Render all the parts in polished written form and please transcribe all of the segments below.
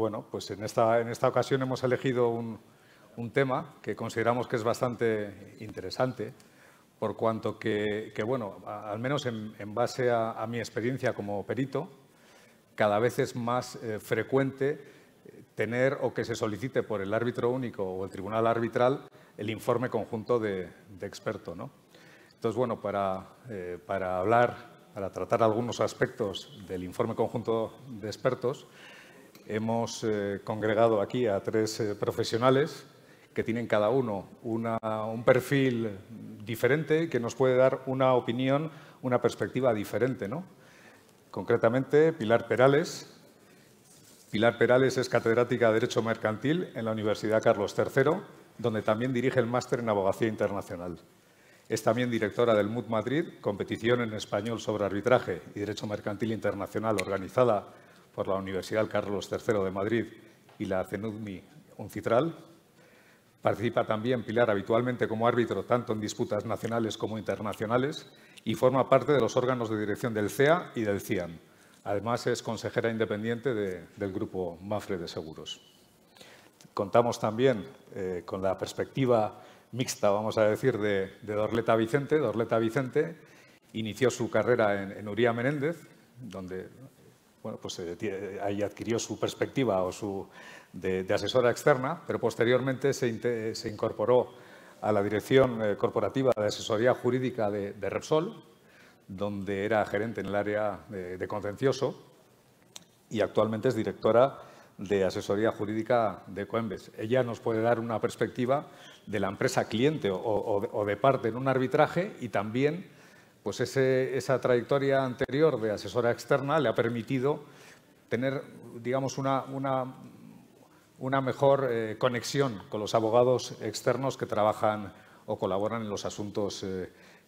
bueno, pues en esta ocasión hemos elegido un tema que consideramos que es bastante interesante, por cuanto que bueno, al menos en base a mi experiencia como perito, cada vez es más frecuente tener o que se solicite por el árbitro único o el tribunal arbitral el informe conjunto de experto, ¿no? Entonces, bueno, para tratar algunos aspectos del informe conjunto de expertos, hemos congregado aquí a 3 profesionales que tienen cada uno un perfil diferente que nos puede dar una opinión, una perspectiva diferente, ¿no? Concretamente, Pilar Perales. Pilar Perales es catedrática de Derecho Mercantil en la Universidad Carlos III, donde también dirige el máster en Abogacía Internacional. Es también directora del MUD Madrid, competición en español sobre arbitraje y Derecho Mercantil Internacional organizada por la Universidad Carlos III de Madrid y la CENUDMI UNCITRAL. Participa también Pilar habitualmente como árbitro tanto en disputas nacionales como internacionales y forma parte de los órganos de dirección del CEA y del CIAN. Además, es consejera independiente del Grupo Mapfre de Seguros. Contamos también con la perspectiva mixta, vamos a decir, de Dorleta Vicente. Dorleta Vicente inició su carrera en Uría Menéndez, donde bueno, pues, ahí adquirió su perspectiva o de asesora externa, pero posteriormente se incorporó a la dirección corporativa de asesoría jurídica de Repsol, donde era gerente en el área de contencioso y actualmente es directora de asesoría jurídica de Coembes. Ella nos puede dar una perspectiva de la empresa cliente o de parte en un arbitraje y también pues esa trayectoria anterior de asesora externa le ha permitido tener, digamos, una mejor conexión con los abogados externos que trabajan o colaboran en los asuntos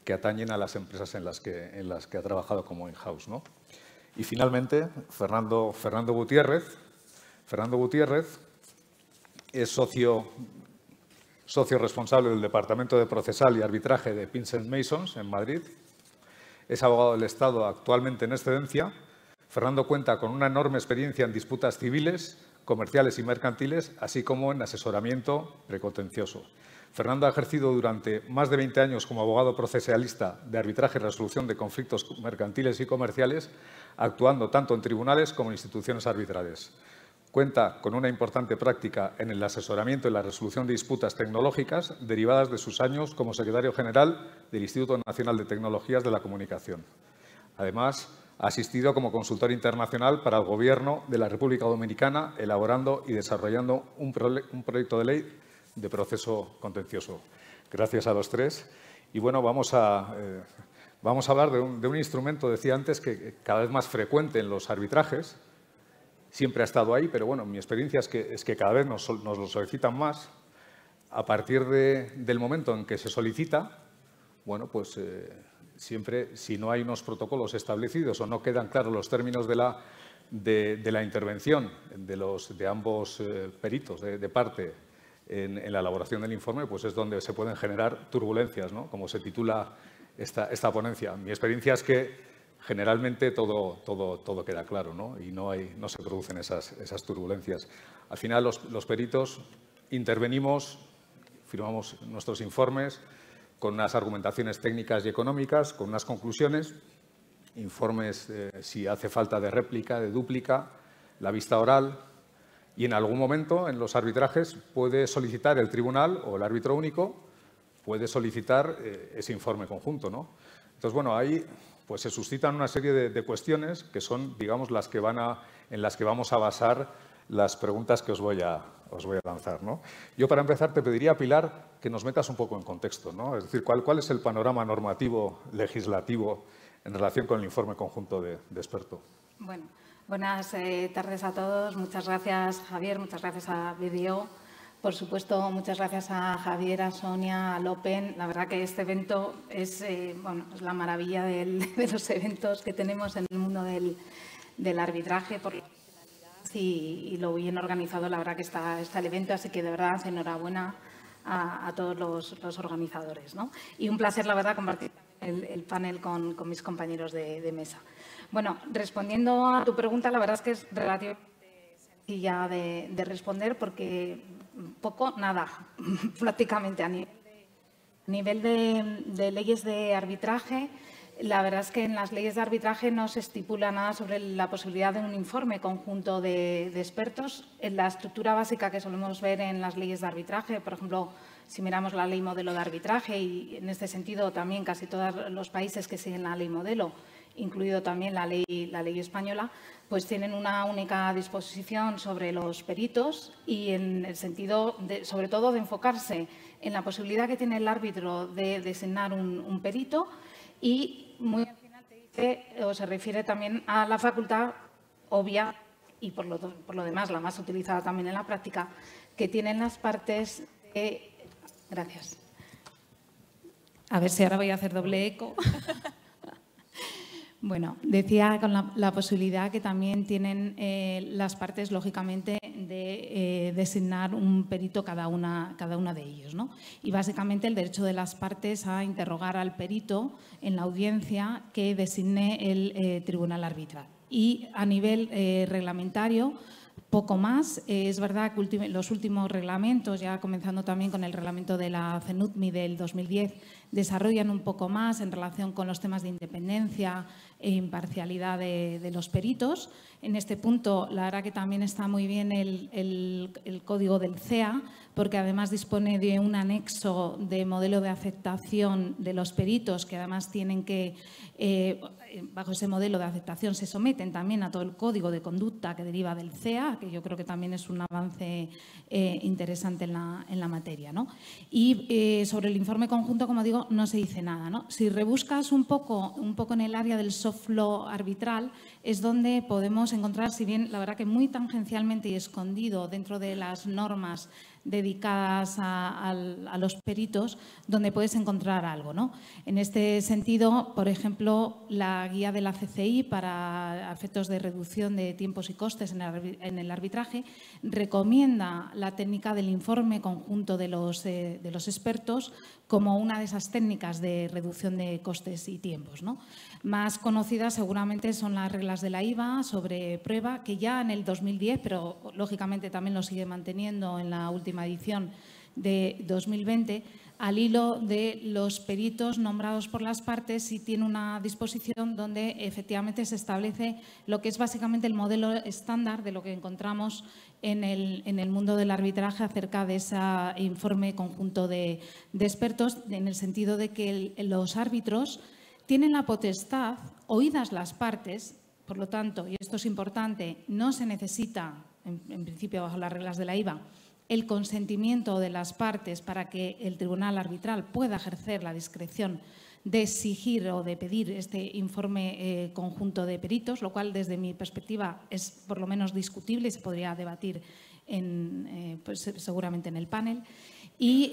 que atañen a las empresas en las que ha trabajado como in-house, ¿no? Y finalmente, Fernando Gutiérrez. Fernando Gutiérrez es socio responsable del Departamento de Procesal y Arbitraje de Pinsent Masons en Madrid. Es abogado del Estado actualmente en excedencia. Fernando cuenta con una enorme experiencia en disputas civiles, comerciales y mercantiles, así como en asesoramiento precontencioso. Fernando ha ejercido durante más de 20 años como abogado procesalista de arbitraje y resolución de conflictos mercantiles y comerciales, actuando tanto en tribunales como en instituciones arbitrales. Cuenta con una importante práctica en el asesoramiento y la resolución de disputas tecnológicas derivadas de sus años como secretario general del Instituto Nacional de Tecnologías de la Comunicación. Además, ha asistido como consultor internacional para el Gobierno de la República Dominicana, elaborando y desarrollando un proyecto de ley de proceso contencioso. Gracias a los 3. Y bueno, vamos a hablar de un instrumento, decía antes, que cada vez más frecuente en los arbitrajes. Siempre ha estado ahí, pero bueno, mi experiencia es que cada vez nos lo solicitan más. A partir del momento en que se solicita, bueno, pues siempre, si no hay unos protocolos establecidos o no quedan claros los términos de la intervención de ambos peritos de parte en la elaboración del informe, pues es donde se pueden generar turbulencias, ¿no? Como se titula esta ponencia. Mi experiencia es que generalmente todo queda claro, ¿no? Y no se producen esas turbulencias. Al final, los peritos intervenimos, firmamos nuestros informes con unas argumentaciones técnicas y económicas, con unas conclusiones, informes si hace falta de réplica, de dúplica, la vista oral. Y en algún momento, en los arbitrajes, puede solicitar el tribunal o el árbitro único, puede solicitar ese informe conjunto, ¿no? Entonces, bueno, ahí pues se suscitan una serie de cuestiones que son, digamos, en las que vamos a basar las preguntas que os voy a lanzar, ¿no? Yo, para empezar, te pediría, Pilar, que nos metas un poco en contexto, ¿no? Es decir, ¿cuál es el panorama normativo legislativo en relación con el informe conjunto de experto? Bueno. Buenas tardes a todos. Muchas gracias, Javier. Muchas gracias a BDO. Por supuesto, muchas gracias a Javier, a Sonia, al Open. La verdad que este evento es la maravilla de los eventos que tenemos en el mundo del arbitraje y lo bien organizado, la verdad que está el evento. Así que, de verdad, enhorabuena a todos los organizadores, ¿no? Y un placer, la verdad, compartir el panel con mis compañeros de mesa. Bueno, respondiendo a tu pregunta, la verdad es que es relativamente sencilla de responder porque poco, nada, prácticamente a nivel de leyes de arbitraje. La verdad es que en las leyes de arbitraje no se estipula nada sobre la posibilidad de un informe conjunto de expertos. En la estructura básica que solemos ver en las leyes de arbitraje, por ejemplo, si miramos la ley modelo de arbitraje, y en este sentido también casi todos los países que siguen la ley modelo, incluido también la ley española, pues tienen una única disposición sobre los peritos y en el sentido, sobre todo, de enfocarse en la posibilidad que tiene el árbitro de designar un perito. Y muy al final te dice, o se refiere también a la facultad obvia y por lo demás la más utilizada también en la práctica, que tienen las partes de... Gracias. A ver si ahora voy a hacer doble eco. Bueno, decía con la posibilidad que también tienen las partes, lógicamente, de designar un perito cada una de ellos, ¿no? Y básicamente el derecho de las partes a interrogar al perito en la audiencia que designe el tribunal arbitral. Y a nivel reglamentario, poco más. Es verdad que los últimos reglamentos, ya comenzando también con el reglamento de la CENUTMI del 2010, desarrollan un poco más en relación con los temas de independencia e imparcialidad de los peritos. En este punto, la verdad que también está muy bien el código del CEA, porque además dispone de un anexo de modelo de aceptación de los peritos, que además tienen que, bajo ese modelo de aceptación, se someten también a todo el código de conducta que deriva del CEA, que yo creo que también es un avance interesante en la materia, ¿no? Y sobre el informe conjunto, como digo, no se dice nada, ¿no? Si rebuscas un poco en el área del soft law arbitral, es donde podemos encontrar, si bien la verdad que muy tangencialmente y escondido dentro de las normas dedicadas a los peritos, donde puedes encontrar algo, ¿no? En este sentido, por ejemplo, la guía de la CCI para efectos de reducción de tiempos y costes en el arbitraje recomienda la técnica del informe conjunto de los expertos como una de esas técnicas de reducción de costes y tiempos, ¿no? Más conocidas seguramente son las reglas de la IVA sobre prueba, que ya en el 2010, pero lógicamente también lo sigue manteniendo en la última edición de 2020, al hilo de los peritos nombrados por las partes, y tiene una disposición donde efectivamente se establece lo que es básicamente el modelo estándar de lo que encontramos en el mundo del arbitraje acerca de ese informe conjunto de expertos, en el sentido de que los árbitros tienen la potestad, oídas las partes, por lo tanto, y esto es importante, no se necesita, en principio bajo las reglas de la IVA, el consentimiento de las partes para que el tribunal arbitral pueda ejercer la discreción de exigir o de pedir este informe conjunto de peritos, lo cual desde mi perspectiva es por lo menos discutible y se podría debatir pues, seguramente en el panel. Y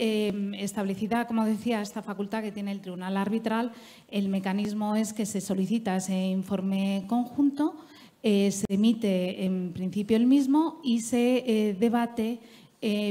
establecida, como decía, esta facultad que tiene el tribunal arbitral, el mecanismo es que se solicita ese informe conjunto, se emite en principio el mismo y se debate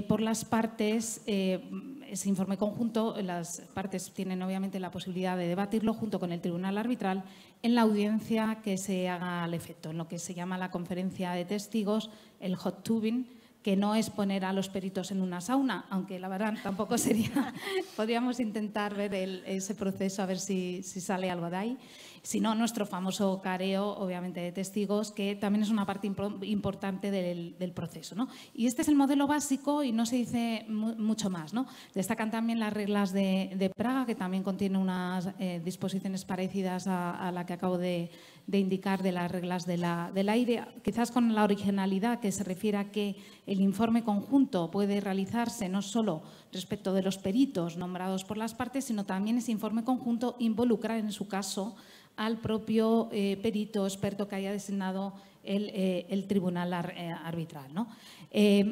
por las partes. Ese informe conjunto, las partes tienen obviamente la posibilidad de debatirlo junto con el tribunal arbitral en la audiencia que se haga al efecto, en lo que se llama la conferencia de testigos, el hot tubing, que no es poner a los peritos en una sauna, aunque la verdad tampoco sería, podríamos intentar ver ese proceso a ver si sale algo de ahí, sino nuestro famoso careo, obviamente, de testigos, que también es una parte importante del proceso, ¿no? Y este es el modelo básico y no se dice mucho más, ¿no? Destacan también las reglas de Praga, que también contiene unas disposiciones parecidas a la que acabo de indicar de las reglas de la IRE, quizás con la originalidad que se refiere a que el informe conjunto puede realizarse no solo respecto de los peritos nombrados por las partes, sino también ese informe conjunto involucra, en su caso, al propio perito experto que haya designado el tribunal arbitral, ¿no?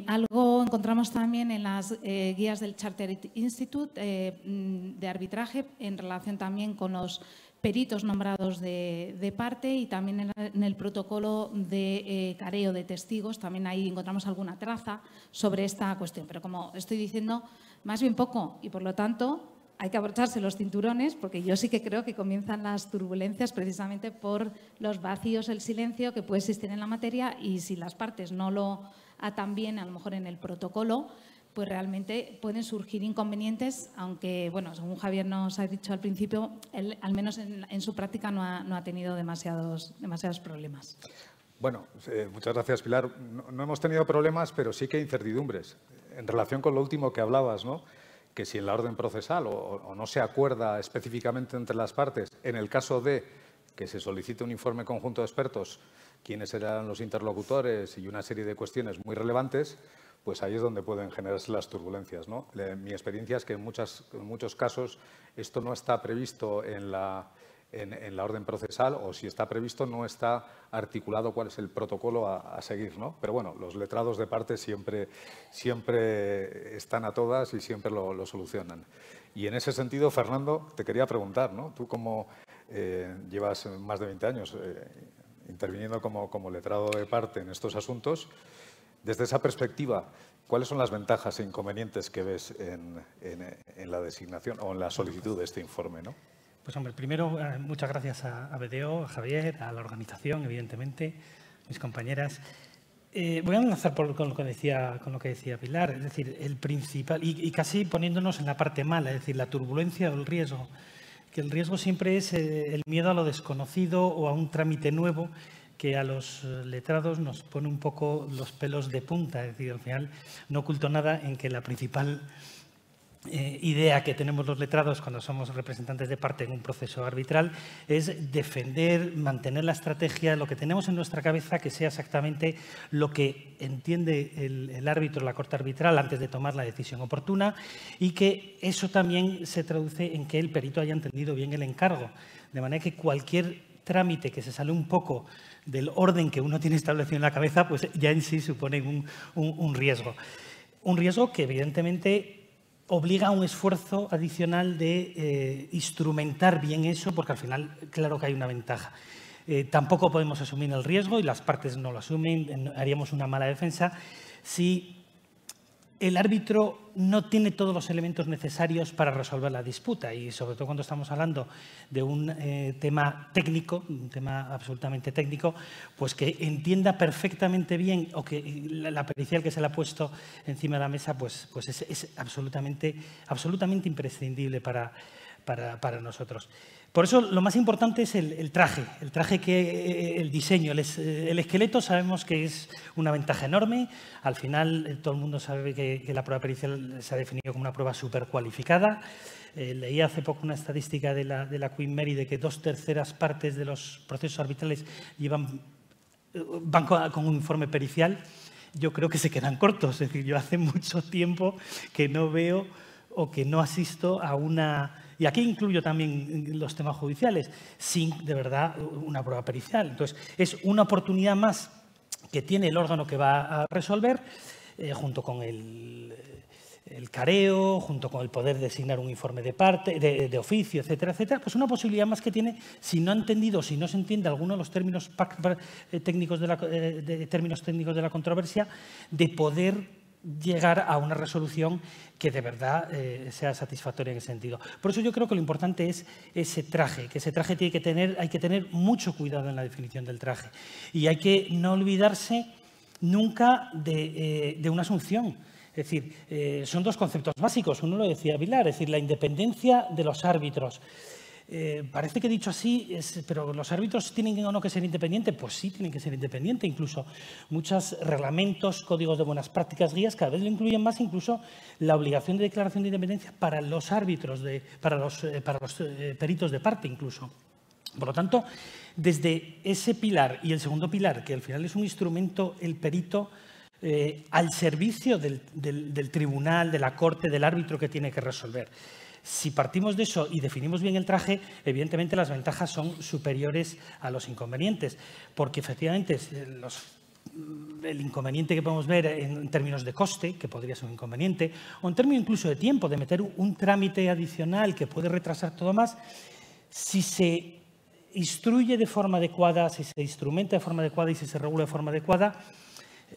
Algo encontramos también en las guías del Chartered Institute de arbitraje en relación también con los peritos nombrados de parte, y también en el protocolo de careo de testigos, también ahí encontramos alguna traza sobre esta cuestión. Pero como estoy diciendo, más bien poco, y por lo tanto hay que abrocharse los cinturones, porque yo sí que creo que comienzan las turbulencias precisamente por los vacíos, el silencio que puede existir en la materia, y si las partes no lo a también, a lo mejor en el protocolo, pues realmente pueden surgir inconvenientes, aunque, bueno, según Javier nos ha dicho al principio, él, al menos en su práctica, no ha tenido demasiados problemas. Bueno, muchas gracias, Pilar. No hemos tenido problemas, pero sí que incertidumbres. En relación con lo último que hablabas, ¿no?, que si en la orden procesal o no se acuerda específicamente entre las partes, en el caso de que se solicite un informe conjunto de expertos, quiénes serán los interlocutores y una serie de cuestiones muy relevantes, pues ahí es donde pueden generarse las turbulencias, ¿no? Mi experiencia es que en muchos casos esto no está previsto en la orden procesal, o si está previsto no está articulado cuál es el protocolo a seguir, ¿no? Pero bueno, los letrados de parte siempre están a todas y siempre lo solucionan. Y en ese sentido, Fernando, te quería preguntar, ¿no? Tú como llevas más de 20 años interviniendo como letrado de parte en estos asuntos, desde esa perspectiva, ¿cuáles son las ventajas e inconvenientes que ves en la designación o en la solicitud de este informe, ¿no? Pues, hombre, primero, muchas gracias a BDO, a Javier, a la organización, evidentemente, mis compañeras. Voy a enlazar con lo que decía Pilar, es decir, el principal, y casi poniéndonos en la parte mala, es decir, la turbulencia o el riesgo, que el riesgo siempre es el miedo a lo desconocido o a un trámite nuevo que a los letrados nos pone un poco los pelos de punta. Es decir, al final no oculto nada en que la principal idea que tenemos los letrados cuando somos representantes de parte en un proceso arbitral es defender, mantener la estrategia, lo que tenemos en nuestra cabeza, que sea exactamente lo que entiende el árbitro, la corte arbitral, antes de tomar la decisión oportuna, y que eso también se traduce en que el perito haya entendido bien el encargo. De manera que cualquier trámite que se sale un poco del orden que uno tiene establecido en la cabeza, pues ya en sí supone un riesgo. Un riesgo que evidentemente obliga a un esfuerzo adicional de instrumentar bien eso, porque al final, claro que hay una ventaja. Tampoco podemos asumir el riesgo y las partes no lo asumen, haríamos una mala defensa si el árbitro no tiene todos los elementos necesarios para resolver la disputa, y sobre todo cuando estamos hablando de un tema técnico, un tema absolutamente técnico, pues que entienda perfectamente bien, o que la pericial que se le ha puesto encima de la mesa pues es absolutamente imprescindible para nosotros. Por eso lo más importante es el traje, el diseño, el esqueleto. Sabemos que es una ventaja enorme. Al final todo el mundo sabe que la prueba pericial se ha definido como una prueba súper cualificada. Leí hace poco una estadística de la Queen Mary de que 2/3 partes de los procesos arbitrales van con un informe pericial. Yo creo que se quedan cortos. Es decir, yo hace mucho tiempo que no veo o que no asisto a una... Y aquí incluyo también los temas judiciales, sin de verdad una prueba pericial. Entonces, es una oportunidad más que tiene el órgano que va a resolver, junto con el careo, junto con el poder designar un informe de parte, de oficio, etcétera, etcétera. Pues una posibilidad más que tiene, si no ha entendido, si no se entiende alguno de los términos técnicos de la controversia, de poder llegar a una resolución que de verdad sea satisfactoria en ese sentido. Por eso yo creo que lo importante es ese traje, que ese traje hay que tener mucho cuidado en la definición del traje, y hay que no olvidarse nunca de una asunción. Es decir, son dos conceptos básicos. Uno lo decía Pilar, es decir, la independencia de los árbitros. Parece que dicho así, pero ¿los árbitros tienen o no que ser independientes? Pues sí, tienen que ser independientes. Incluso muchos reglamentos, códigos de buenas prácticas, guías, cada vez lo incluyen más, incluso la obligación de declaración de independencia para los árbitros, para los peritos de parte incluso. Por lo tanto, desde ese pilar y el segundo pilar, que al final es un instrumento, el perito, al servicio del tribunal, de la corte, del árbitro que tiene que resolver. Si partimos de eso y definimos bien el traje, evidentemente las ventajas son superiores a los inconvenientes, porque efectivamente el inconveniente que podemos ver en términos de coste, que podría ser un inconveniente, o en términos incluso de tiempo, de meter un trámite adicional que puede retrasar todo más, si se instruye de forma adecuada, si se instrumenta de forma adecuada y si se regula de forma adecuada,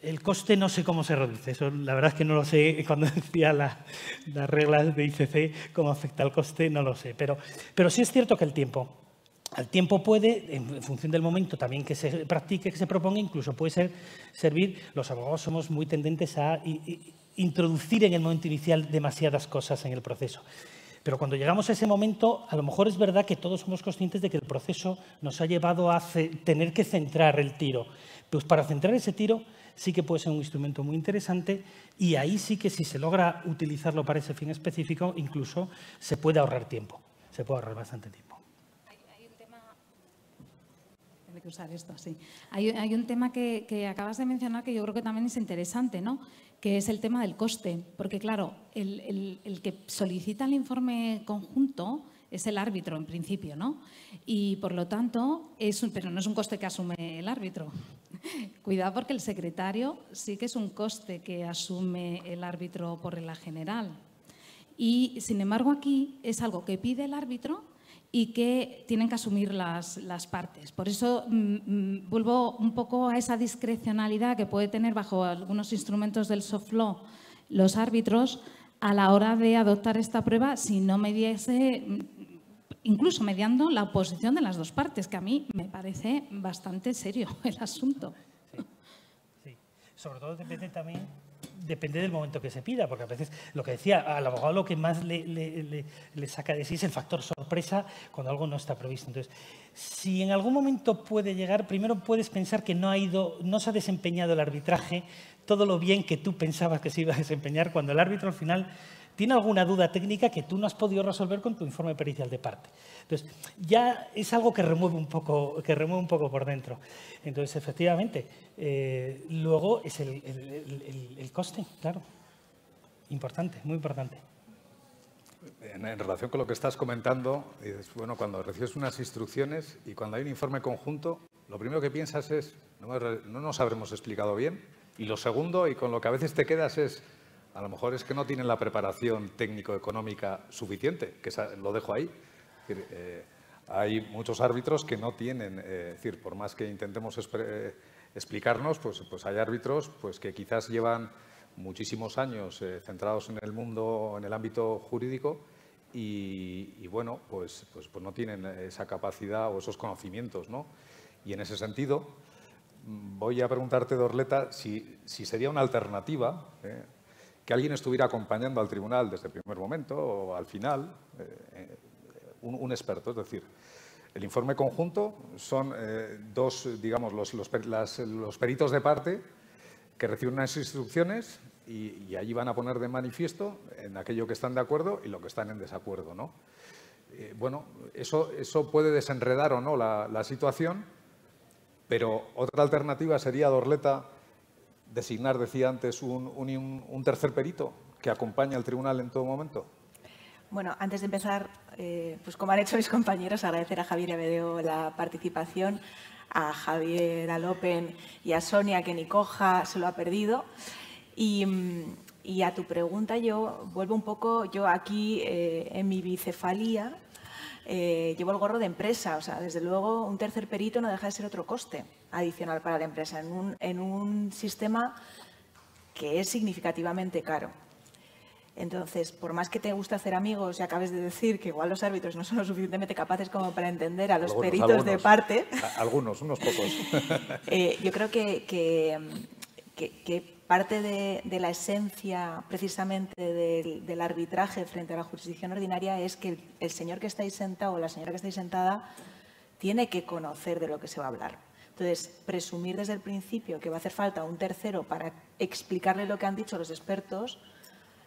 el coste no sé cómo se reduce. Eso la verdad es que no lo sé. Cuando decía las reglas de ICC, cómo afecta el coste, no lo sé. Pero sí es cierto que el tiempo Al tiempo puede, en función del momento también que se practique, que se proponga, incluso puede servir. Los abogados somos muy tendentes a introducir en el momento inicial demasiadas cosas en el proceso. Pero cuando llegamos a ese momento, a lo mejor es verdad que todos somos conscientes de que el proceso nos ha llevado a tener que centrar el tiro. Pues para centrar ese tiro sí que puede ser un instrumento muy interesante y ahí sí que si se logra utilizarlo para ese fin específico, incluso se puede ahorrar tiempo, se puede ahorrar bastante tiempo. Hay que usar esto, sí. Hay un tema que acabas de mencionar que yo creo que también es interesante, ¿no? Que es el tema del coste. Porque, claro, el que solicita el informe conjunto es el árbitro, en principio, ¿no? Y, por lo tanto, pero no es un coste que asume el árbitro. Cuidado, porque el secretario sí que es un coste que asume el árbitro por regla general. Y, sin embargo, aquí es algo que pide el árbitro y que tienen que asumir las partes. Por eso vuelvo un poco a esa discrecionalidad que puede tener bajo algunos instrumentos del soft law los árbitros a la hora de adoptar esta prueba si no mediase, incluso mediando la oposición de las dos partes, que a mí me parece bastante serio el asunto. Sí, sí. Sobre todo depende del momento que se pida, porque a veces, lo que decía, al abogado lo que más le saca de sí es el factor sorpresa cuando algo no está previsto. Entonces, si en algún momento puede llegar, primero puedes pensar que no se ha desempeñado el arbitraje todo lo bien que tú pensabas que se iba a desempeñar, cuando el árbitro al final tiene alguna duda técnica que tú no has podido resolver con tu informe pericial de parte. Entonces, ya es algo que remueve un poco por dentro. Entonces, efectivamente, luego es el coste, claro. Importante, muy importante. En relación con lo que estás comentando, dices, bueno, cuando recibes unas instrucciones y cuando hay un informe conjunto, lo primero que piensas es, no nos habremos explicado bien. Y lo segundo, y con lo que a veces te quedas es, a lo mejor es que no tienen la preparación técnico-económica suficiente, que lo dejo ahí. Es decir, hay muchos árbitros que no tienen, es decir, por más que intentemos explicarnos, pues hay árbitros pues, que quizás llevan muchísimos años centrados en el mundo, en el ámbito jurídico y bueno, pues no tienen esa capacidad o esos conocimientos, ¿no? Y en ese sentido, voy a preguntarte, Dorleta, si sería una alternativa que alguien estuviera acompañando al tribunal desde el primer momento o al final, un experto. Es decir, el informe conjunto son digamos, los peritos de parte que reciben unas instrucciones y allí van a poner de manifiesto en aquello que están de acuerdo y lo que están en desacuerdo, ¿no? Bueno, eso puede desenredar o no la situación, pero otra alternativa sería, Dorleta, designar, decía antes, un tercer perito que acompañe al tribunal en todo momento. Bueno, antes de empezar, pues como han hecho mis compañeros, agradecer a Javier y a Bedeo la participación, a Javier, a Lopen y a Sonia, que ni coja se lo ha perdido. Y a tu pregunta, yo vuelvo un poco, yo aquí en mi bicefalía llevo el gorro de empresa, o sea, desde luego un tercer perito no deja de ser otro coste adicional para la empresa en un sistema que es significativamente caro. Entonces, por más que te guste hacer amigos y acabes de decir que igual los árbitros no son lo suficientemente capaces como para entender a los peritos de parte… Algunos, unos pocos. Yo creo que parte de la esencia precisamente del arbitraje frente a la jurisdicción ordinaria es que el señor que está ahí sentado o la señora que está ahí sentada tiene que conocer de lo que se va a hablar. Entonces, presumir desde el principio que va a hacer falta un tercero para explicarle lo que han dicho los expertos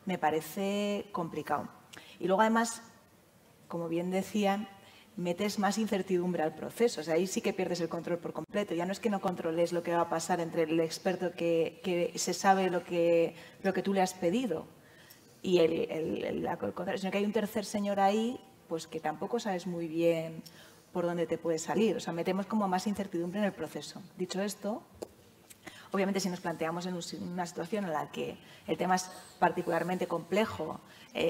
me parece complicado. Y luego, además, como bien decían, metes más incertidumbre al proceso. O sea, ahí sí que pierdes el control por completo. Ya no es que no controles lo que va a pasar entre el experto que se sabe lo que tú le has pedido y el contrario, sino que hay un tercer señor ahí pues que tampoco sabes muy bien por dónde te puede salir. O sea, metemos como más incertidumbre en el proceso. Dicho esto, obviamente, si nos planteamos en una situación en la que el tema es particularmente complejo,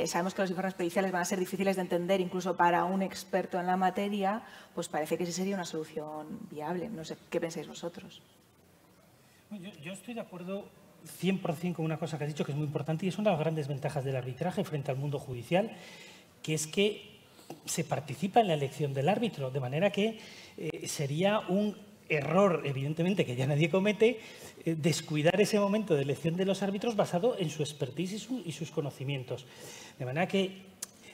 sabemos que los informes periciales van a ser difíciles de entender incluso para un experto en la materia, pues parece que sí sería una solución viable. No sé, ¿qué pensáis vosotros? Yo estoy de acuerdo 100% con una cosa que has dicho que es muy importante y es una de las grandes ventajas del arbitraje frente al mundo judicial, que es que se participa en la elección del árbitro, de manera que sería un error, evidentemente, que ya nadie comete, descuidar ese momento de elección de los árbitros basado en su expertise y sus conocimientos. De manera que,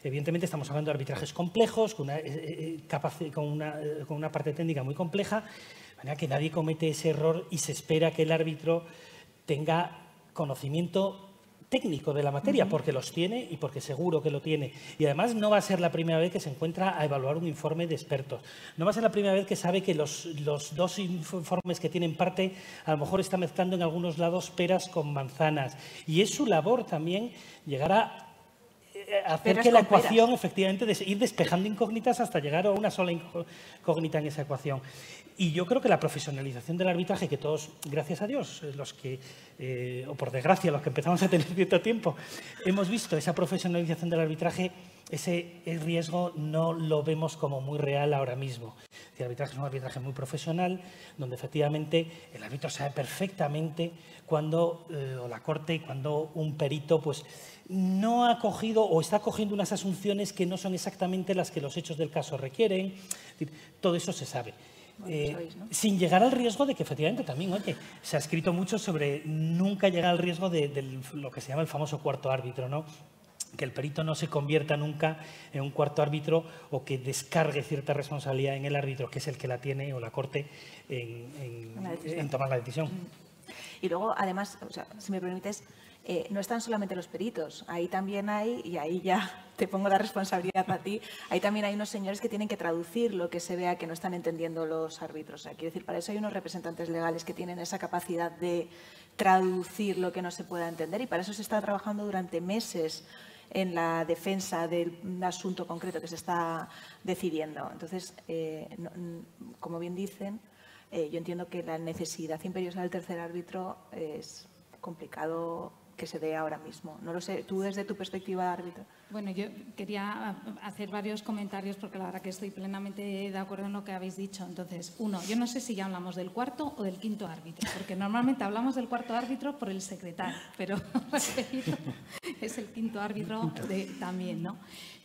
evidentemente, estamos hablando de arbitrajes complejos, con una parte técnica muy compleja, de manera que nadie comete ese error y se espera que el árbitro tenga conocimiento técnico de la materia, porque los tiene y porque seguro que lo tiene. Y además no va a ser la primera vez que se encuentra a evaluar un informe de expertos. No va a ser la primera vez que sabe que los dos informes que tienen parte a lo mejor está mezclando en algunos lados peras con manzanas. Y es su labor también llegar a hacer que la ecuación, efectivamente, ir despejando incógnitas hasta llegar a una sola incógnita en esa ecuación. Y yo creo que la profesionalización del arbitraje, que todos, gracias a Dios, los que, o por desgracia, los que empezamos a tener cierto tiempo, hemos visto esa profesionalización del arbitraje, ese riesgo no lo vemos como muy real ahora mismo. El arbitraje es un arbitraje muy profesional, donde efectivamente el árbitro sabe perfectamente cuando, o la corte, cuando un perito pues no ha cogido o está cogiendo unas asunciones que no son exactamente las que los hechos del caso requieren. Todo eso se sabe. Sin llegar al riesgo de que efectivamente también, oye, se ha escrito mucho sobre nunca llegar al riesgo de lo que se llama el famoso cuarto árbitro, ¿no? Que el perito no se convierta nunca en un cuarto árbitro o que descargue cierta responsabilidad en el árbitro, que es el que la tiene, o la corte, en tomar la decisión. Y luego, además, o sea, si me permites, no están solamente los peritos, ahí también hay, y ahí ya te pongo la responsabilidad a ti, ahí también hay unos señores que tienen que traducir lo que se vea que no están entendiendo los árbitros. O sea, quiero decir, para eso hay unos representantes legales que tienen esa capacidad de traducir lo que no se pueda entender, y para eso se está trabajando durante meses en la defensa de un asunto concreto que se está decidiendo. Entonces, como bien dicen, yo entiendo que la necesidad imperiosa del tercer árbitro es complicado que se dé ahora mismo. No lo sé, tú desde tu perspectiva de árbitro. Bueno, yo quería hacer varios comentarios porque la verdad que estoy plenamente de acuerdo en lo que habéis dicho. Entonces, uno, yo no sé si ya hablamos del cuarto o del quinto árbitro, porque normalmente hablamos del cuarto árbitro por el secretario, pero es el quinto árbitro también, ¿no?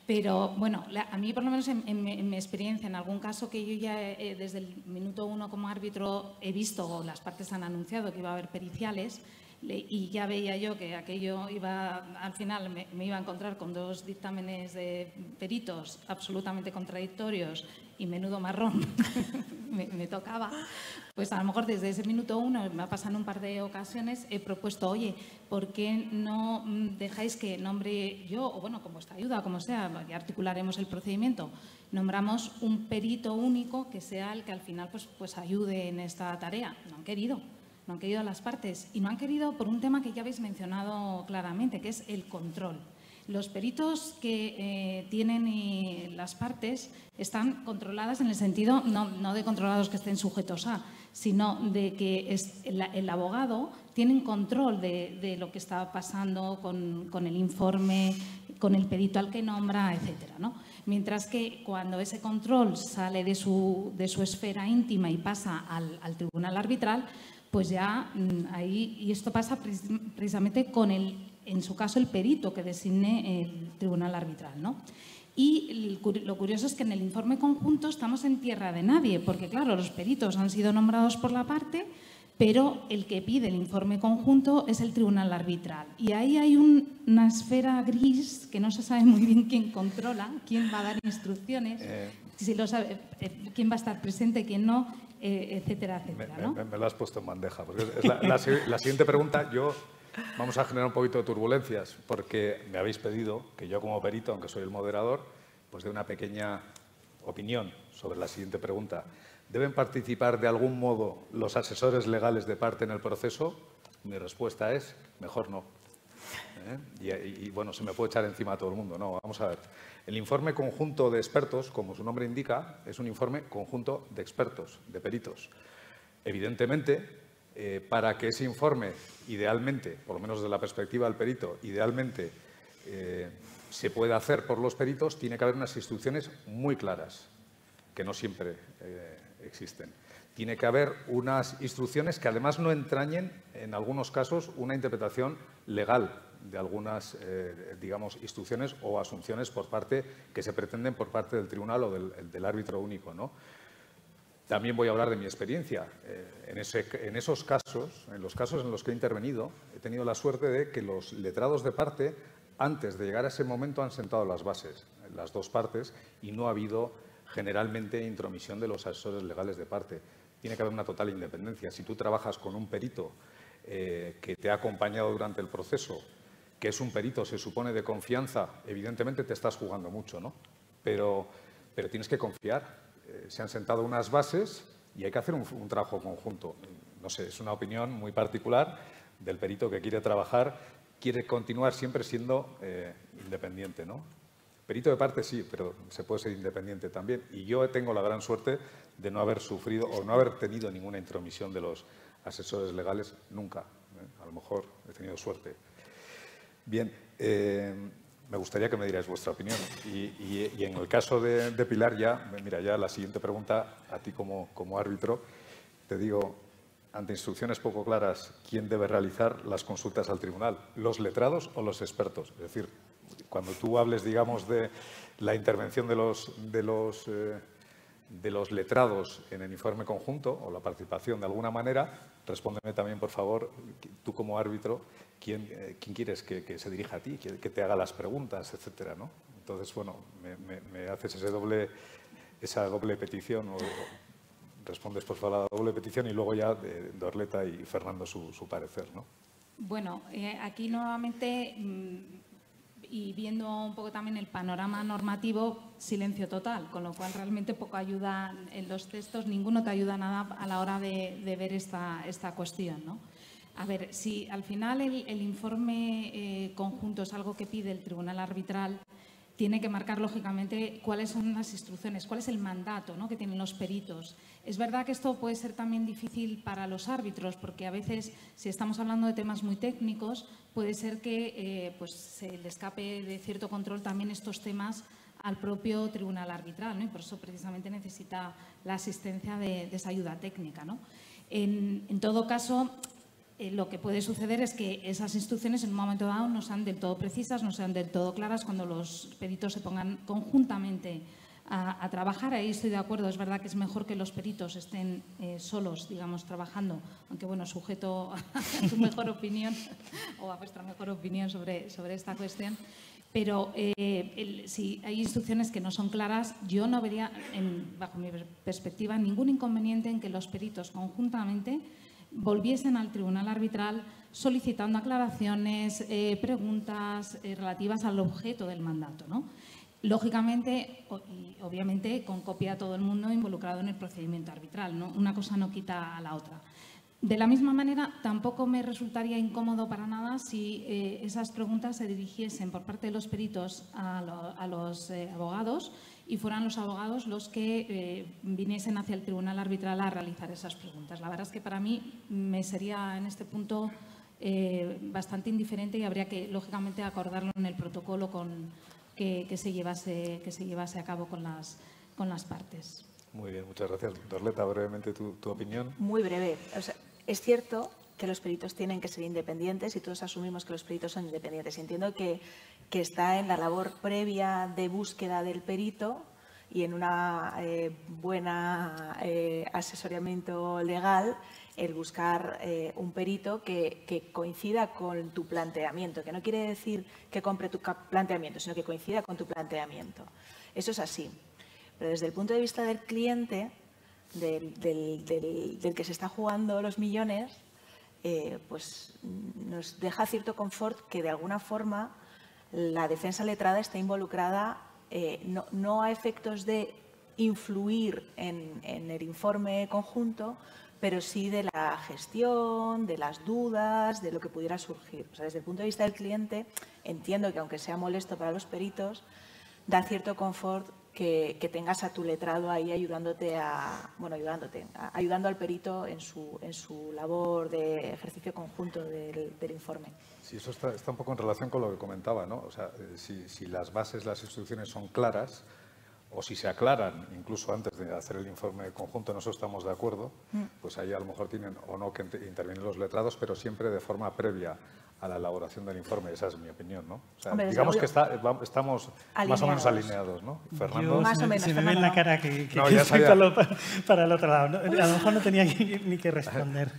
Pero, bueno, a mí, por lo menos en mi experiencia, en algún caso que yo ya desde el minuto 1 como árbitro he visto, o las partes han anunciado que iba a haber periciales, y ya veía yo que aquello iba, al final me iba a encontrar con dos dictámenes de peritos absolutamente contradictorios y menudo marrón me tocaba, pues a lo mejor desde ese minuto 1, me ha pasado en un par de ocasiones, he propuesto, oye, ¿por qué no dejáis que nombre yo, o bueno, con vuestra ayuda, como sea, ya articularemos el procedimiento, nombramos un perito único que sea el que al final pues ayude en esta tarea? No han querido. No han querido las partes, y no han querido por un tema que ya habéis mencionado claramente, que es el control. Los peritos que tienen las partes están controladas en el sentido, no de controlados que estén sujetos a, sino de que el abogado tiene control de lo que está pasando con el informe, con el perito al que nombra, etcétera, ¿no? Mientras que cuando ese control sale de su esfera íntima y pasa al tribunal arbitral, pues ya ahí, y esto pasa precisamente con en su caso, el perito que designe el tribunal arbitral, ¿no? Y lo curioso es que en el informe conjunto estamos en tierra de nadie, porque claro, los peritos han sido nombrados por la parte, pero el que pide el informe conjunto es el tribunal arbitral. Y ahí hay una esfera gris que no se sabe muy bien quién controla, quién va a dar instrucciones, si lo sabe, quién va a estar presente, quién no, etcétera, etcétera, ¿no? Me lo has puesto en bandeja, porque es la siguiente pregunta. Vamos a generar un poquito de turbulencias, porque me habéis pedido que yo, como perito, aunque soy el moderador, pues dé una pequeña opinión sobre la siguiente pregunta. ¿Deben participar de algún modo los asesores legales de parte en el proceso? Mi respuesta es, mejor no. Y bueno, se me puede echar encima a todo el mundo. No, vamos a ver. El informe conjunto de expertos, como su nombre indica, es un informe conjunto de expertos, de peritos. Evidentemente, para que ese informe, idealmente, por lo menos desde la perspectiva del perito, idealmente se pueda hacer por los peritos, tiene que haber unas instrucciones muy claras, que no siempre existen. Tiene que haber unas instrucciones que además no entrañen, en algunos casos, una interpretación legal de algunas, digamos, instrucciones o asunciones que se pretenden por parte del tribunal o del árbitro único, ¿no? También voy a hablar de mi experiencia. En esos casos, en los casos en los que he intervenido, he tenido la suerte de que los letrados de parte, antes de llegar a ese momento, han sentado las bases, las dos partes, y no ha habido generalmente intromisión de los asesores legales de parte. Tiene que haber una total independencia. Si tú trabajas con un perito que te ha acompañado durante el proceso, que es un perito, se supone, de confianza, evidentemente te estás jugando mucho, ¿no? Pero tienes que confiar. Se han sentado unas bases y hay que hacer un trabajo conjunto. No sé, es una opinión muy particular del perito que quiere trabajar, quiere continuar siempre siendo independiente, ¿no? Perito de parte sí, pero se puede ser independiente también. Y yo tengo la gran suerte de no haber sufrido o no haber tenido ninguna intromisión de los asesores legales nunca. A lo mejor he tenido suerte. Bien, me gustaría que me dierais vuestra opinión. Y en el caso de Pilar, mira, ya la siguiente pregunta, a ti como árbitro, te digo, ante instrucciones poco claras, ¿quién debe realizar las consultas al tribunal? ¿Los letrados o los expertos? Es decir, cuando tú hables, digamos, de la intervención de los letrados en el informe conjunto o la participación de alguna manera, respóndeme también, por favor, tú como árbitro, ¿quién quieres que se dirija a ti, que te haga las preguntas, etcétera, ¿no? Entonces, bueno, me haces esa doble petición o respondes, por favor, a la doble petición y luego ya Dorleta y Fernando su parecer, ¿no? Bueno, aquí nuevamente, y viendo un poco también el panorama normativo, silencio total, con lo cual realmente poco ayuda en los textos, ninguno te ayuda nada a la hora de ver esta cuestión, ¿no? A ver, si al final el informe conjunto es algo que pide el tribunal arbitral, tiene que marcar, lógicamente, cuáles son las instrucciones, cuál es el mandato, ¿no?, que tienen los peritos. Es verdad que esto puede ser también difícil para los árbitros, porque a veces, si estamos hablando de temas muy técnicos, puede ser que pues se le escape de cierto control también estos temas al propio tribunal arbitral, ¿no? Y por eso precisamente necesita la asistencia de esa ayuda técnica, ¿no? En todo caso, lo que puede suceder es que esas instrucciones en un momento dado no sean del todo precisas, no sean del todo claras cuando los peritos se pongan conjuntamente a trabajar. Ahí estoy de acuerdo, es verdad que es mejor que los peritos estén solos, digamos, trabajando, aunque bueno, sujeto a su mejor opinión o a vuestra mejor opinión sobre esta cuestión. Pero si hay instrucciones que no son claras, yo no vería, bajo mi perspectiva, ningún inconveniente en que los peritos conjuntamente volviesen al tribunal arbitral solicitando aclaraciones, preguntas relativas al objeto del mandato, ¿no? Lógicamente, y obviamente, con copia a todo el mundo involucrado en el procedimiento arbitral, ¿no? Una cosa no quita a la otra. De la misma manera, tampoco me resultaría incómodo para nada si esas preguntas se dirigiesen por parte de los peritos a los abogados y fueran los abogados los que viniesen hacia el tribunal arbitral a realizar esas preguntas. La verdad es que para mí me sería en este punto bastante indiferente y habría que, lógicamente, acordarlo en el protocolo que se llevase a cabo con las partes. Muy bien, muchas gracias. Dorleta, brevemente tu opinión. Muy breve. O sea, es cierto que los peritos tienen que ser independientes y todos asumimos que los peritos son independientes. Entiendo que está en la labor previa de búsqueda del perito y en una buena asesoramiento legal el buscar un perito que coincida con tu planteamiento, que no quiere decir que compre tu planteamiento, sino que coincida con tu planteamiento. Eso es así. Pero desde el punto de vista del cliente, del que se está jugando los millones, pues nos deja cierto confort que de alguna forma la defensa letrada está involucrada no a efectos de influir en el informe conjunto, pero sí de la gestión, de las dudas, de lo que pudiera surgir. O sea, desde el punto de vista del cliente, entiendo que aunque sea molesto para los peritos, da cierto confort que tengas a tu letrado ahí ayudando al perito en su labor de ejercicio conjunto del informe. Sí, eso está un poco en relación con lo que comentaba, ¿no? O sea, si las bases, las instrucciones son claras o si se aclaran incluso antes de hacer el informe conjunto, nosotros estamos de acuerdo, pues ahí a lo mejor tienen o no que intervenir los letrados, pero siempre de forma previa a la elaboración del informe. Esa es mi opinión, ¿no? O sea, Hombre, digamos que estamos más o menos alineados, ¿no? Fernando. Más o menos, se me ve en la cara que No, ya estoy sabía. para el otro lado. ¿No? A lo mejor no tenía ni que responder.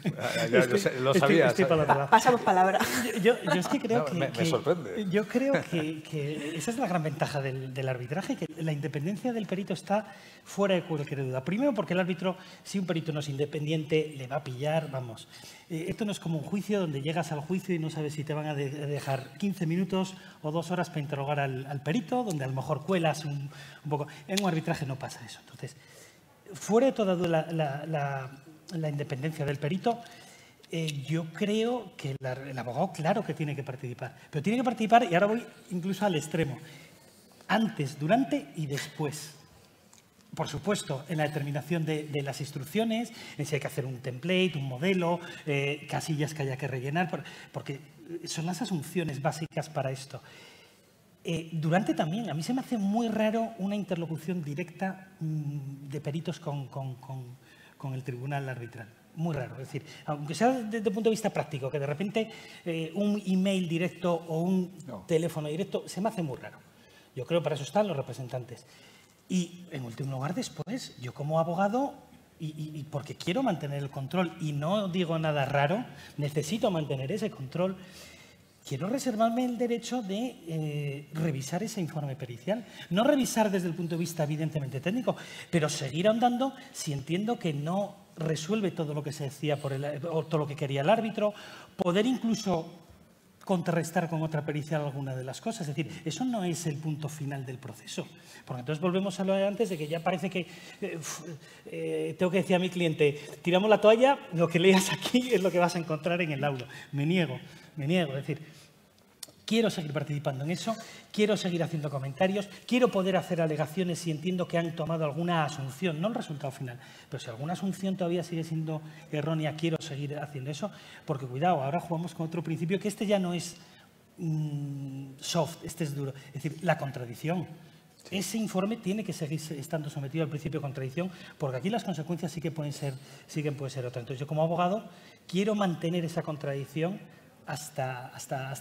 Lo sabía. Estoy para el otro lado. Pasamos palabra. Yo es que creo No, me sorprende. Yo creo que esa es la gran ventaja del arbitraje, que la independencia del perito está fuera de cualquier duda. Primero porque el árbitro, si un perito no es independiente, le va a pillar, vamos. Esto no es como un juicio donde llegas al juicio y no sabes si te van a dejar 15 minutos o 2 horas para interrogar al perito, donde a lo mejor cuelas un poco. En un arbitraje no pasa eso. Entonces, fuera de toda duda la independencia del perito, yo creo que el abogado, claro que tiene que participar. Pero tiene que participar, y ahora voy incluso al extremo, antes, durante y después. Por supuesto, en la determinación de las instrucciones, en si hay que hacer un template, un modelo, casillas que haya que rellenar, porque son las asunciones básicas para esto. Durante también, a mí se me hace muy raro una interlocución directa de peritos con el tribunal arbitral. Muy raro. Es decir, aunque sea desde el punto de vista práctico, que de repente un email directo o un teléfono directo, se me hace muy raro. Yo creo que para eso están los representantes. Y, en último lugar, después, yo como abogado, y porque quiero mantener el control, y no digo nada raro, necesito mantener ese control, quiero reservarme el derecho de revisar ese informe pericial. No revisar desde el punto de vista evidentemente técnico, pero seguir ahondando si entiendo que no resuelve todo lo que se decía o todo lo que quería el árbitro, poder incluso contrarrestar con otra pericial alguna de las cosas. Es decir, eso no es el punto final del proceso. Porque entonces volvemos a lo de antes, de que ya parece que tengo que decir a mi cliente, tiramos la toalla, lo que leas aquí es lo que vas a encontrar en el laudo. Me niego. Es decir, quiero seguir participando en eso, quiero seguir haciendo comentarios, quiero poder hacer alegaciones si entiendo que han tomado alguna asunción, no el resultado final, pero si alguna asunción todavía sigue siendo errónea, quiero seguir haciendo eso, porque cuidado, ahora jugamos con otro principio, que este ya no es soft, este es duro, es decir, la contradicción. Sí. Ese informe tiene que seguir estando sometido al principio de contradicción, porque aquí las consecuencias sí que pueden ser otras. Entonces, yo como abogado quiero mantener esa contradicción hasta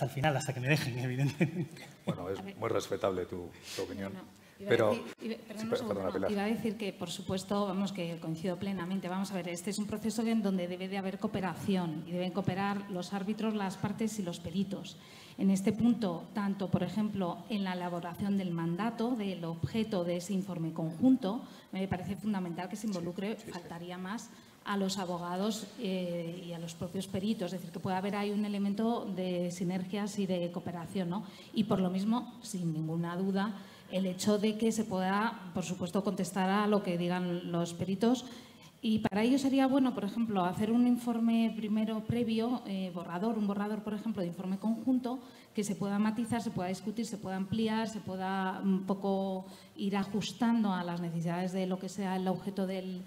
el final, hasta que me dejen, evidentemente. Bueno, es muy respetable tu opinión. Bueno, iba a decir que, por supuesto, vamos, que coincido plenamente. Vamos a ver, este es un proceso en donde debe de haber cooperación y deben cooperar los árbitros, las partes y los peritos. En este punto, tanto, por ejemplo, en la elaboración del mandato, del objeto de ese informe conjunto, me parece fundamental que se involucre, faltaría más, a los abogados y a los propios peritos, es decir, que pueda haber ahí un elemento de sinergias y de cooperación, ¿no? Y por lo mismo, sin ninguna duda, el hecho de que se pueda, por supuesto, contestar a lo que digan los peritos. Y para ello sería bueno, por ejemplo, hacer un informe primero previo, un borrador, por ejemplo, de informe conjunto, que se pueda matizar, se pueda discutir, se pueda ampliar, se pueda un poco ir ajustando a las necesidades de lo que sea el objeto del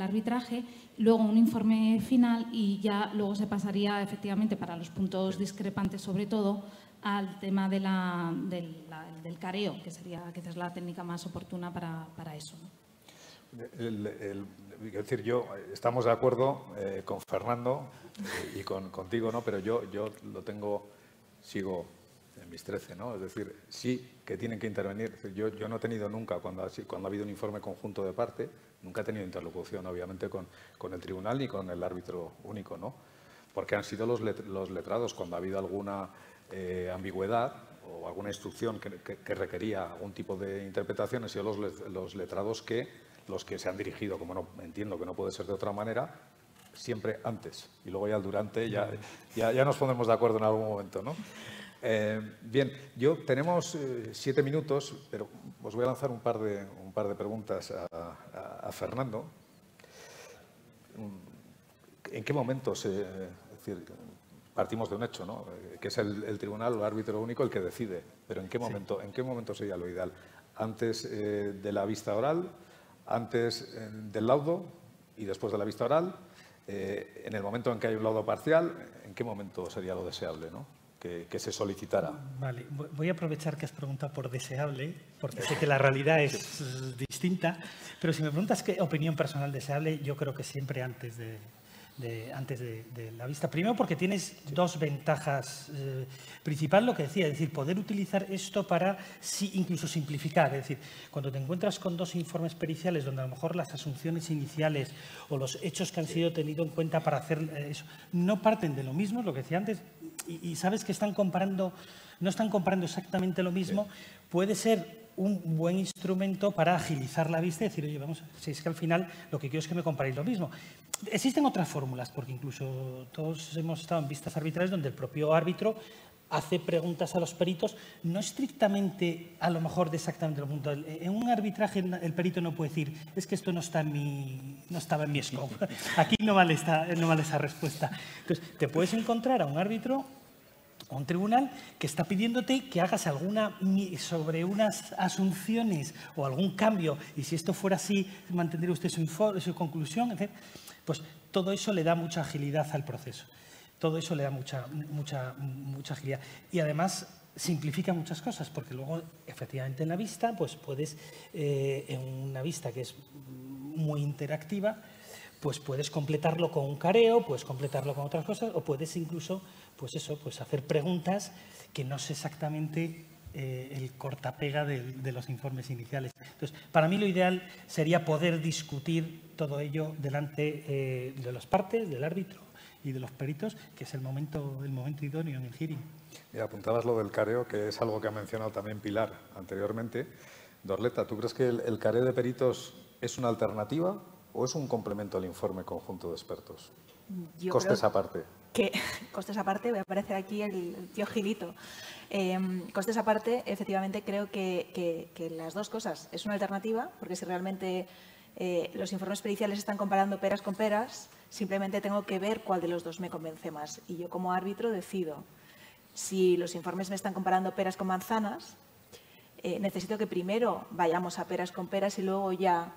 arbitraje, luego un informe final y ya luego se pasaría efectivamente para los puntos discrepantes sobre todo al tema del careo, que sería quizás la técnica más oportuna para eso, ¿no? Es decir, estamos de acuerdo con Fernando y contigo, ¿no? Pero yo sigo en mis 13, ¿no? Es decir, sí que tienen que intervenir. Es decir, yo no he tenido nunca, cuando ha habido un informe conjunto de parte, nunca he tenido interlocución, obviamente, con el tribunal ni con el árbitro único, ¿no? Porque han sido los letrados, cuando ha habido alguna ambigüedad o alguna instrucción que requería algún tipo de interpretación, han sido los letrados los que se han dirigido, como no entiendo que no puede ser de otra manera, siempre antes. Y luego ya el durante, ya nos pondremos de acuerdo en algún momento, ¿no? Bien, tenemos 7 minutos, pero os voy a lanzar un par de preguntas a Fernando. ¿En qué momento es decir, partimos de un hecho, ¿no? Que es el tribunal o el árbitro único el que decide, pero ¿en qué momento sería lo ideal? ¿Antes de la vista oral? ¿Antes del laudo y después de la vista oral? En el momento en que hay un laudo parcial, ¿en qué momento sería lo deseable, ¿no? Que se solicitara? Vale, voy a aprovechar que has preguntado por deseable, porque sé que la realidad es distinta, pero si me preguntas qué opinión personal deseable, yo creo que siempre antes de antes de la vista. Primero porque tienes dos ventajas. Principal, lo que decía, es decir, poder utilizar esto para incluso simplificar. Es decir, cuando te encuentras con dos informes periciales donde a lo mejor las asunciones iniciales o los hechos que han sido tenidos en cuenta para hacer eso no parten de lo mismo, lo que decía antes, y sabes que no están comparando exactamente lo mismo, puede ser un buen instrumento para agilizar la vista y decir, oye, vamos, si es que al final lo que quiero es que me comparéis lo mismo. Existen otras fórmulas, porque incluso todos hemos estado en vistas arbitrales donde el propio árbitro hace preguntas a los peritos, no estrictamente, a lo mejor, de exactamente lo punto. En un arbitraje el perito no puede decir, es que esto no estaba en mi scope. Aquí no vale esa respuesta. Entonces, te puedes encontrar a un árbitro o un tribunal que está pidiéndote que hagas sobre unas asunciones o algún cambio, y si esto fuera así, mantendría usted su conclusión, etc. Pues todo eso le da mucha agilidad al proceso. Todo eso le da mucha agilidad. Y además simplifica muchas cosas, porque luego, efectivamente, en la vista, pues puedes, en una vista que es muy interactiva, pues puedes completarlo con un careo, puedes completarlo con otras cosas, o puedes incluso, pues hacer preguntas que no es exactamente el cortapega de los informes iniciales. Entonces, para mí lo ideal sería poder discutir todo ello delante de las partes, del árbitro y de los peritos, que es el momento idóneo en el hearing. Y apuntabas lo del careo, que es algo que ha mencionado también Pilar anteriormente. Dorleta, ¿tú crees que el careo de peritos es una alternativa o es un complemento al informe conjunto de expertos? Costes aparte. Costes aparte, voy a aparecer aquí el tío Gilito. Costes aparte, efectivamente, creo que las dos cosas. Es una alternativa, porque si realmente los informes periciales están comparando peras con peras, simplemente tengo que ver cuál de los dos me convence más. Y yo, como árbitro, decido. Si los informes me están comparando peras con manzanas, necesito que primero vayamos a peras con peras y luego ya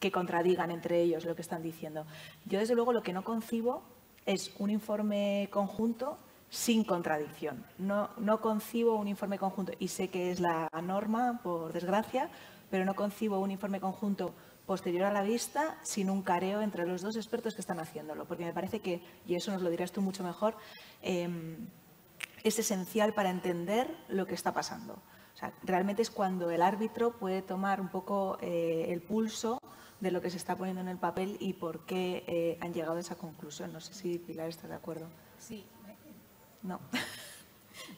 que contradigan entre ellos lo que están diciendo. Yo, desde luego, lo que no concibo es un informe conjunto sin contradicción. No concibo un informe conjunto, y sé que es la norma, por desgracia, pero no concibo un informe conjunto posterior a la vista sin un careo entre los dos expertos que están haciéndolo, porque me parece que, y eso nos lo dirás tú mucho mejor, es esencial para entender lo que está pasando. O sea, realmente es cuando el árbitro puede tomar un poco el pulso de lo que se está poniendo en el papel y por qué han llegado a esa conclusión. No sé si Pilar está de acuerdo. Sí. No.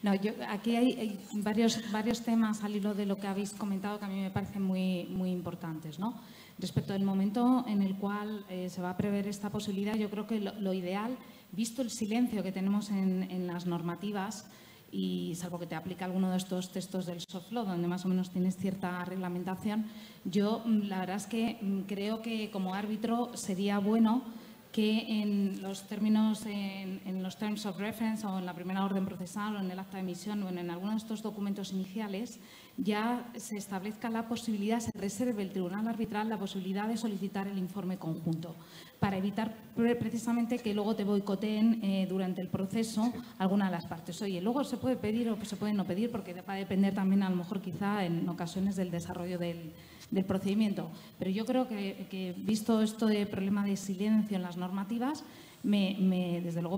No, aquí hay varios temas al hilo de lo que habéis comentado que a mí me parecen muy importantes, ¿no? Respecto al momento en el cual se va a prever esta posibilidad, yo creo que lo ideal, visto el silencio que tenemos en las normativas, y salvo que te aplique alguno de estos textos del soft law, donde más o menos tienes cierta reglamentación, yo la verdad es que creo que como árbitro sería bueno que en los términos, en los terms of reference o en la primera orden procesal o en el acta de emisión o en alguno de estos documentos iniciales ya se establezca la posibilidad, se reserve el tribunal arbitral la posibilidad de solicitar el informe conjunto para evitar precisamente que luego te boicoteen durante el proceso alguna de las partes. Oye, luego se puede pedir o se puede no pedir porque va a depender también a lo mejor quizá en ocasiones del desarrollo del procedimiento. Pero yo creo que visto esto de problema de silencio en las normativas, desde luego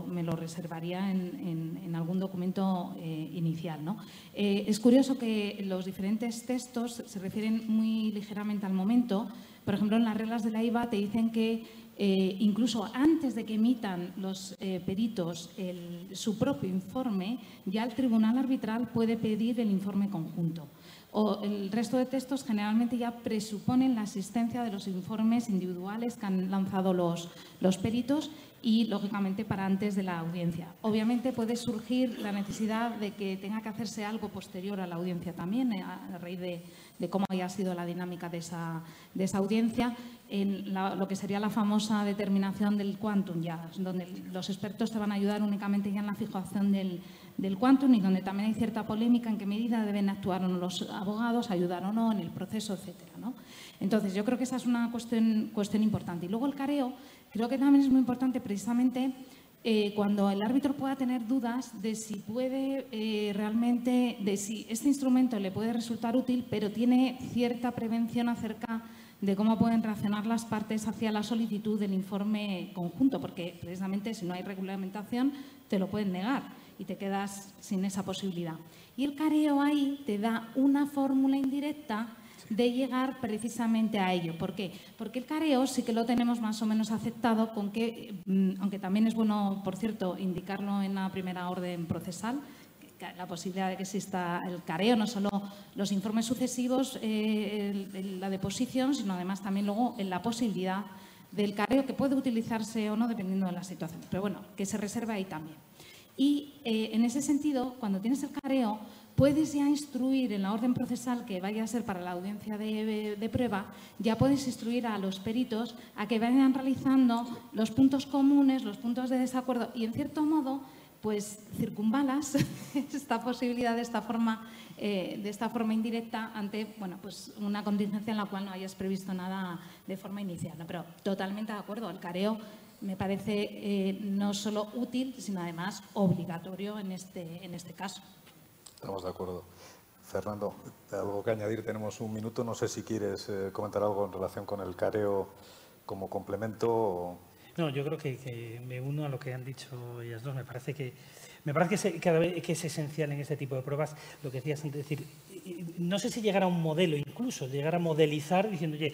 me lo reservaría en algún documento inicial, ¿no? Es curioso que los diferentes textos se refieren muy ligeramente al momento. Por ejemplo, en las reglas de la IVA te dicen que incluso antes de que emitan los peritos su propio informe, ya el tribunal arbitral puede pedir el informe conjunto. O el resto de textos generalmente ya presuponen la asistencia de los informes individuales que han lanzado los peritos y, lógicamente, para antes de la audiencia. Obviamente puede surgir la necesidad de que tenga que hacerse algo posterior a la audiencia también, a raíz de cómo haya sido la dinámica de esa audiencia, en lo que sería la famosa determinación del quantum, ya, donde los expertos te van a ayudar únicamente ya en la fijación del quantum y donde también hay cierta polémica en qué medida deben actuar o no los abogados, ayudar o no en el proceso, etcétera, ¿no? Entonces, yo creo que esa es una cuestión importante. Y luego el careo, creo que también es muy importante precisamente cuando el árbitro pueda tener dudas de si puede realmente, de si este instrumento le puede resultar útil, pero tiene cierta prevención acerca de cómo pueden reaccionar las partes hacia la solicitud del informe conjunto, porque precisamente si no hay regulamentación te lo pueden negar y te quedas sin esa posibilidad. Y el careo ahí te da una fórmula indirecta de llegar precisamente a ello. ¿Por qué? Porque el careo sí que lo tenemos más o menos aceptado, con que, aunque también es bueno, por cierto, indicarlo en la primera orden procesal, la posibilidad de que exista el careo, no solo los informes sucesivos, la deposición, sino además también luego en la posibilidad del careo, que puede utilizarse o no dependiendo de la situación. Pero bueno, que se reserva ahí también. Y en ese sentido, cuando tienes el careo, puedes ya instruir en la orden procesal que vaya a ser para la audiencia de prueba, ya puedes instruir a los peritos a que vayan realizando los puntos comunes, los puntos de desacuerdo y, en cierto modo, pues circunvalas esta posibilidad de esta forma indirecta ante pues una contingencia en la cual no hayas previsto nada de forma inicial. ¿No? Pero totalmente de acuerdo, el careo me parece no solo útil, sino además obligatorio en este caso. Estamos de acuerdo. Fernando, algo que añadir, tenemos un minuto. No sé si quieres comentar algo en relación con el careo como complemento. No, yo creo que me uno a lo que han dicho ellas dos. Me parece que cada vez que es esencial en este tipo de pruebas, lo que decías antes, decir, no sé si llegar a un modelo, incluso llegar a modelizar diciendo, oye,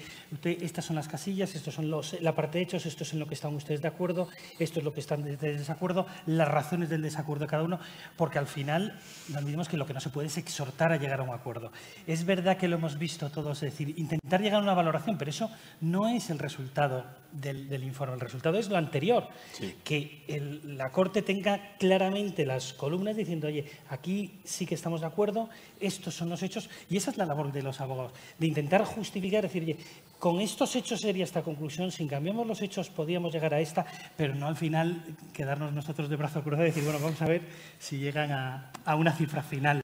estas son las casillas, estos son la parte de hechos, esto es en lo que están ustedes de acuerdo, esto es lo que están de desacuerdo, las razones del desacuerdo de cada uno, porque al final nos olvidemos que lo que no se puede es exhortar a llegar a un acuerdo. Es verdad que lo hemos visto todos, es decir, intentar llegar a una valoración, pero eso no es el resultado del informe, el resultado es lo anterior, sí. Que la Corte tenga claramente las columnas diciendo, oye, aquí sí que estamos de acuerdo, estos son los hechos, y esa es la labor de los abogados, de intentar justificar, decir, oye, con estos hechos sería esta conclusión, si cambiamos los hechos podíamos llegar a esta, pero no al final quedarnos nosotros de brazo cruzado y decir, bueno, vamos a ver si llegan a una cifra final.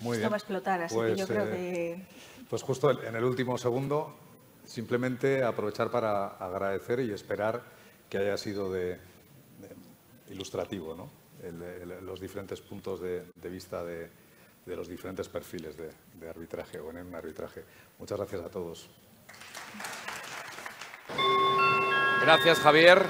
Muy bien. Esto va a explotar, así que yo creo que... Pues justo en el último segundo, simplemente aprovechar para agradecer y esperar que haya sido ilustrativo, ¿no? Los diferentes puntos de vista de los diferentes perfiles de arbitraje o en un arbitraje. Muchas gracias a todos. Gracias, Javier.